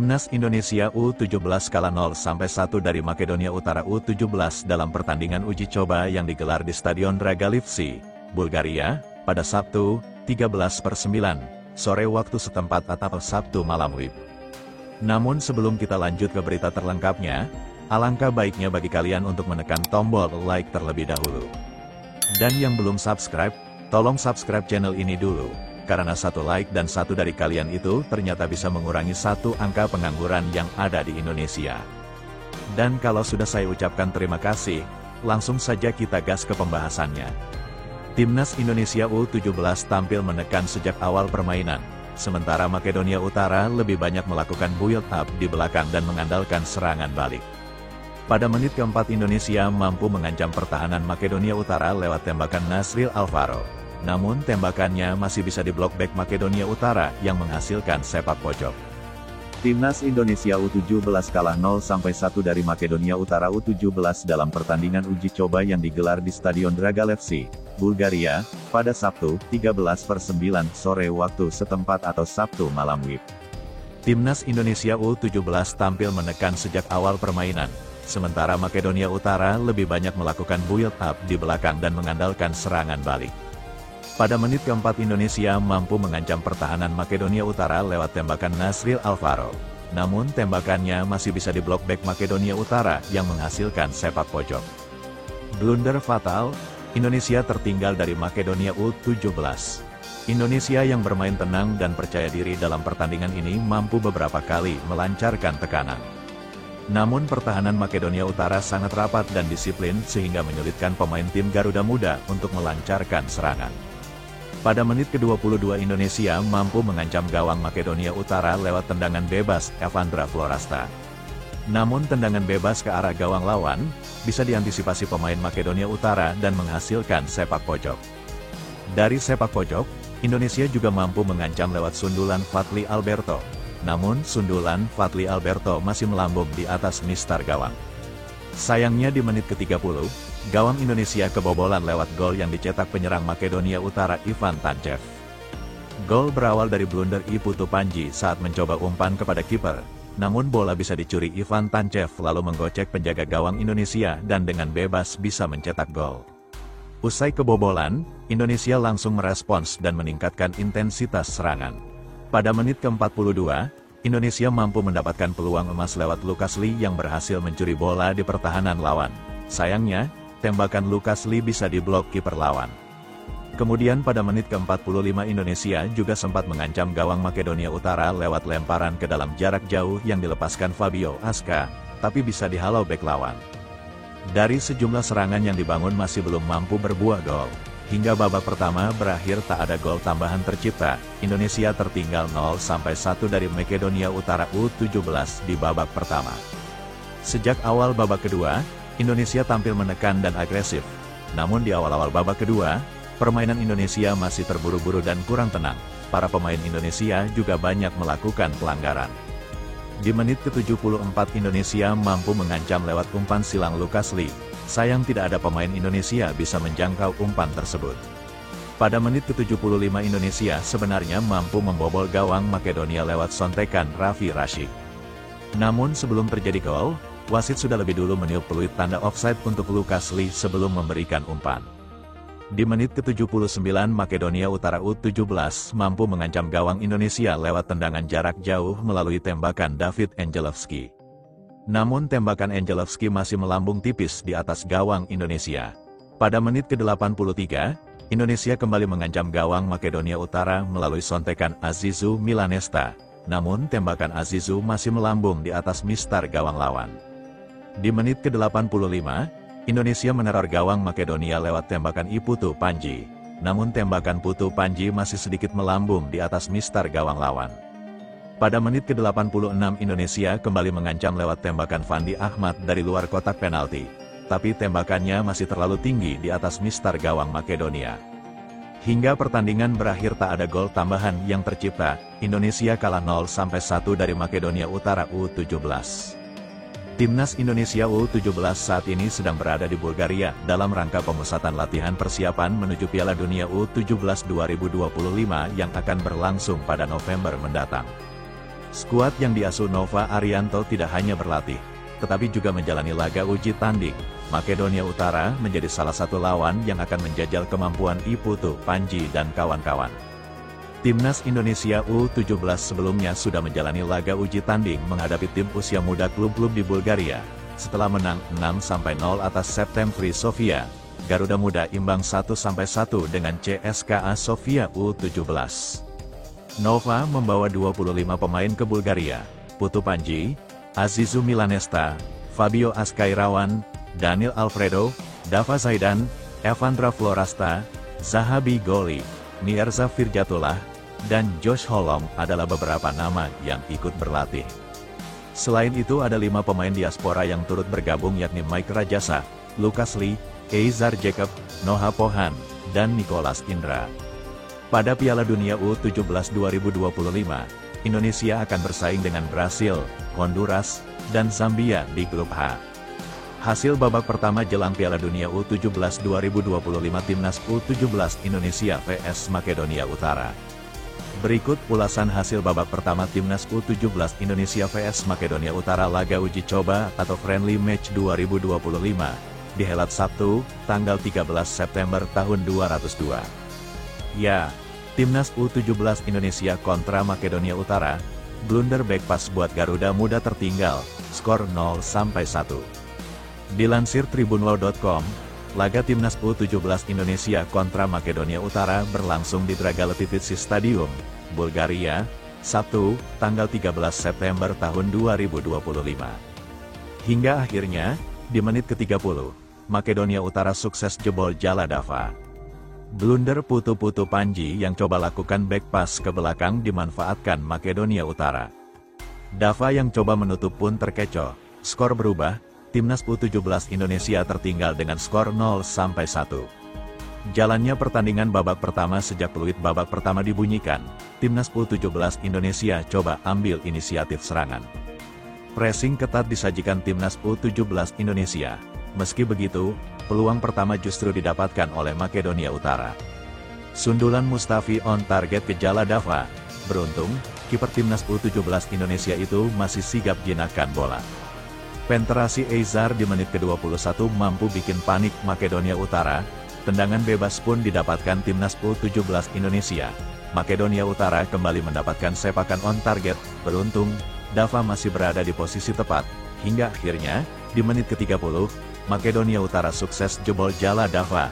Timnas Indonesia U17 kalah 0-1 dari Makedonia Utara U17 dalam pertandingan uji coba yang digelar di Stadion Dragalivci, Bulgaria, pada Sabtu, 13/9, sore waktu setempat atau Sabtu malam WIB. Namun sebelum kita lanjut ke berita terlengkapnya, alangkah baiknya bagi kalian untuk menekan tombol like terlebih dahulu. Dan yang belum subscribe, tolong subscribe channel ini dulu. Karena satu like dan satu dari kalian itu ternyata bisa mengurangi satu angka pengangguran yang ada di Indonesia. Dan kalau sudah saya ucapkan terima kasih, langsung saja kita gas ke pembahasannya. Timnas Indonesia U17 tampil menekan sejak awal permainan, sementara Makedonia Utara lebih banyak melakukan build up di belakang dan mengandalkan serangan balik. Pada menit keempat Indonesia mampu mengancam pertahanan Makedonia Utara lewat tembakan Nasril Alvaro. Namun tembakannya masih bisa diblok bek Makedonia Utara yang menghasilkan sepak pojok. Timnas Indonesia U17 kalah 0-1 dari Makedonia Utara U17 dalam pertandingan uji coba yang digelar di Stadion Dragalevci, Bulgaria, pada Sabtu, 13/9 sore waktu setempat atau Sabtu malam WIB. Timnas Indonesia U17 tampil menekan sejak awal permainan, sementara Makedonia Utara lebih banyak melakukan build up di belakang dan mengandalkan serangan balik. Pada menit keempat Indonesia mampu mengancam pertahanan Makedonia Utara lewat tembakan Nasril Alvaro. Namun tembakannya masih bisa diblok bek Makedonia Utara yang menghasilkan sepak pojok. Blunder fatal, Indonesia tertinggal dari Makedonia U17. Indonesia yang bermain tenang dan percaya diri dalam pertandingan ini mampu beberapa kali melancarkan tekanan. Namun pertahanan Makedonia Utara sangat rapat dan disiplin sehingga menyulitkan pemain tim Garuda Muda untuk melancarkan serangan. Pada menit ke-22 Indonesia mampu mengancam gawang Makedonia Utara lewat tendangan bebas Evandra Florasta. Namun tendangan bebas ke arah gawang lawan, bisa diantisipasi pemain Makedonia Utara dan menghasilkan sepak pojok. Dari sepak pojok, Indonesia juga mampu mengancam lewat sundulan Fadli Alberto. Namun sundulan Fadli Alberto masih melambung di atas mistar gawang. Sayangnya di menit ke-30, gawang Indonesia kebobolan lewat gol yang dicetak penyerang Makedonia Utara Ivan Tancev. Gol berawal dari blunder Iputu Panji saat mencoba umpan kepada kiper, namun bola bisa dicuri Ivan Tancev lalu menggocek penjaga gawang Indonesia dan dengan bebas bisa mencetak gol. Usai kebobolan, Indonesia langsung merespons dan meningkatkan intensitas serangan. Pada menit ke-42, Indonesia mampu mendapatkan peluang emas lewat Lucas Lee yang berhasil mencuri bola di pertahanan lawan. Sayangnya, tembakan Lucas Lee bisa diblok kiper lawan. Kemudian pada menit ke-45 Indonesia juga sempat mengancam gawang Makedonia Utara lewat lemparan ke dalam jarak jauh yang dilepaskan Fabio Aska, tapi bisa dihalau bek lawan. Dari sejumlah serangan yang dibangun masih belum mampu berbuah gol. Hingga babak pertama berakhir tak ada gol tambahan tercipta, Indonesia tertinggal 0-1 dari Makedonia Utara U17 di babak pertama. Sejak awal babak kedua, Indonesia tampil menekan dan agresif. Namun di awal-awal babak kedua, permainan Indonesia masih terburu-buru dan kurang tenang. Para pemain Indonesia juga banyak melakukan pelanggaran. Di menit ke-74 Indonesia mampu mengancam lewat umpan silang Lucas Lee. Sayang tidak ada pemain Indonesia bisa menjangkau umpan tersebut. Pada menit ke-75 Indonesia sebenarnya mampu membobol gawang Makedonia lewat sontekan Raffi Rashid. Namun sebelum terjadi gol, wasit sudah lebih dulu meniup peluit tanda offside untuk Lucas Lee sebelum memberikan umpan. Di menit ke-79 Makedonia Utara U17 mampu mengancam gawang Indonesia lewat tendangan jarak jauh melalui tembakan David Angelevski. Namun tembakan Angelevski masih melambung tipis di atas gawang Indonesia. Pada menit ke-83, Indonesia kembali mengancam gawang Makedonia Utara melalui sontekan Azizu Milanesta. Namun tembakan Azizu masih melambung di atas mistar gawang lawan. Di menit ke-85, Indonesia meneror gawang Makedonia lewat tembakan Iputu Panji. Namun tembakan Putu Panji masih sedikit melambung di atas mistar gawang lawan. Pada menit ke-86 Indonesia kembali mengancam lewat tembakan Fandi Ahmad dari luar kotak penalti. Tapi tembakannya masih terlalu tinggi di atas mistar gawang Makedonia. Hingga pertandingan berakhir tak ada gol tambahan yang tercipta, Indonesia kalah 0-1 dari Makedonia Utara U17. Timnas Indonesia U17 saat ini sedang berada di Bulgaria dalam rangka pemusatan latihan persiapan menuju Piala Dunia U17 2025 yang akan berlangsung pada November mendatang. Skuad yang diasuh Nova Arianto tidak hanya berlatih, tetapi juga menjalani laga uji tanding. Makedonia Utara menjadi salah satu lawan yang akan menjajal kemampuan Putu Panji dan kawan-kawan. Timnas Indonesia U17 sebelumnya sudah menjalani laga uji tanding menghadapi tim usia muda klub-klub di Bulgaria. Setelah menang 6-0 atas Septemfri Sofia, Garuda Muda imbang 1-1 dengan CSKA Sofia U17. Nova membawa 25 pemain ke Bulgaria: Putu Panji, Azizu Milanesta, Fabio Askairawan, Daniel Alfredo, Dava Zaidan, Evandra Florasta, Zahabi Goli, Nierza Firjatullah, dan Josh Holong adalah beberapa nama yang ikut berlatih. Selain itu ada 5 pemain diaspora yang turut bergabung, yakni Mike Rajasa, Lucas Lee, Eizar Jacob, Noha Pohan, dan Nicholas Indra. Pada Piala Dunia U17 2025, Indonesia akan bersaing dengan Brasil, Honduras, dan Zambia di grup H. Hasil babak pertama jelang Piala Dunia U17 2025 Timnas U17 Indonesia vs Makedonia Utara. Berikut ulasan hasil babak pertama Timnas U17 Indonesia vs Makedonia Utara laga uji coba atau Friendly Match 2025, dihelat Sabtu, tanggal 13 September tahun 202. Ya, Timnas U17 Indonesia kontra Makedonia Utara, blunder back pass buat Garuda Muda tertinggal, skor 0-1. Dilansir tribunwall.com, laga Timnas U17 Indonesia kontra Makedonia Utara berlangsung di Dragalitvisi Stadium, Bulgaria, Sabtu, tanggal 13 September tahun 2025. Hingga akhirnya, di menit ke-30, Makedonia Utara sukses jebol Jala Dava. Blunder Putu Panji yang coba lakukan back pass ke belakang dimanfaatkan Makedonia Utara. Dava yang coba menutup pun terkecoh. Skor berubah, Timnas U17 Indonesia tertinggal dengan skor 0-1. Jalannya pertandingan babak pertama sejak peluit babak pertama dibunyikan, Timnas U17 Indonesia coba ambil inisiatif serangan. Pressing ketat disajikan Timnas U17 Indonesia. Meski begitu, peluang pertama justru didapatkan oleh Makedonia Utara. Sundulan Mustafi on target ke Jala Dava. Beruntung, kiper Timnas U17 Indonesia itu masih sigap jinakkan bola. Penetrasi Eizar di menit ke-21 mampu bikin panik Makedonia Utara. Tendangan bebas pun didapatkan Timnas U17 Indonesia. Makedonia Utara kembali mendapatkan sepakan on target. Beruntung, Dava masih berada di posisi tepat. Hingga akhirnya, di menit ke-30, Makedonia Utara sukses jebol Jala Dava.